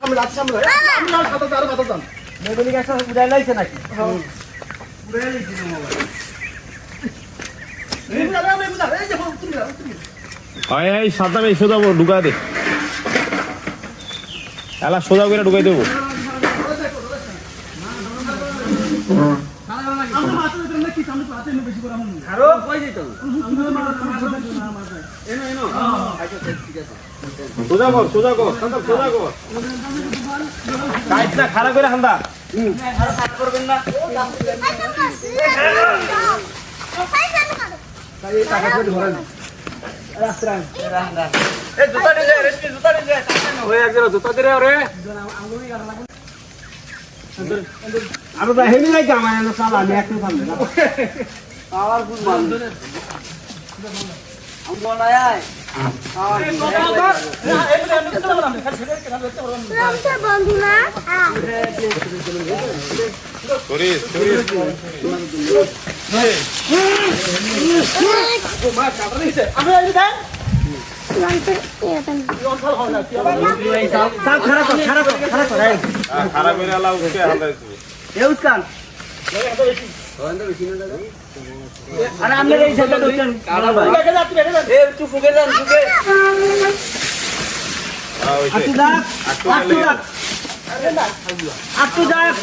আমি রাত সামনে আমি আর খাতা আর কথা দাম মেগুলি গাছটা উড়াই লাইছে নাকি উড়াই লাইছি মোবাইল এই যে তুমি আয় এই সাদা মে সোজা ঢুকা দে এলা সোজা করে ঢুকাই দেবো আমরা মাথা দিতে না কি সামনে পাতে নে বেশি করে আমন আরো কই দিত এনো এনো আচ্ছা ঠিক আছে সোজা কর সোজা কর কাইটটা খাড়া করে হান্দা আরো কাট করবেন না এই টাকা করে ধরেন রাস্তা এই জুতা দিলে রেস্টি জুতা দিলে ওই একজন জুতা দে রে আরো তো হেমি নাই কামাই না সালা আমি একটু থামবে না আর ফুল মান আমগো নাই আয় বন্ধু না করিস সাব খারাপ করে খারাপ করে এলা উঠে হান্দাইছি এ উস্কান আরে আমনে এই জায়গা ঢুকেন কারা ভাই এ একটু ফুকে যান ফুকে আটু দাগ আটু দাগ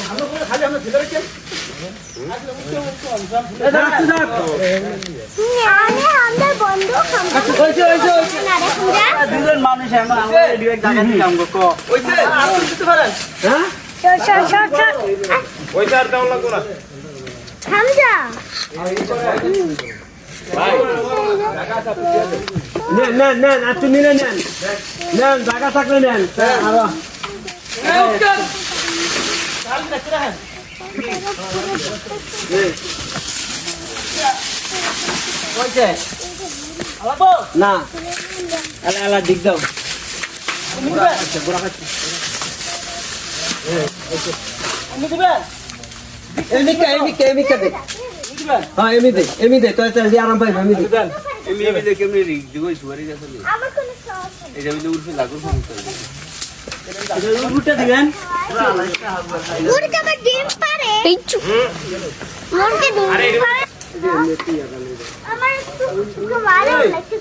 খালি আমরা ভিতরে রেখে এ দাগ আটু দাগ আরে আমরা বন্ধু ওইছে না রে পুরা দুজন মানুষ আমরা দুই এক জায়গা থেকে আমগো কো ওইছে আপনি দিতে পারেন হ্যাঁ সর ওই স্যার তেমন লাগতো না থাম যা নেন আপনি নিলে নেন জায়গা থাকলে নেন আরো না এলা দিক দাও এমিকা দে হ্যাঁ এমি দে তো আরাম পাইবে এমি দে আমার কোনো সমস্যা নেই উল্টা দিবেন মুরগি আবার ডিম পারে এই চুপ মুরগি ডিম পারে আমার একটু ভালো লাগছে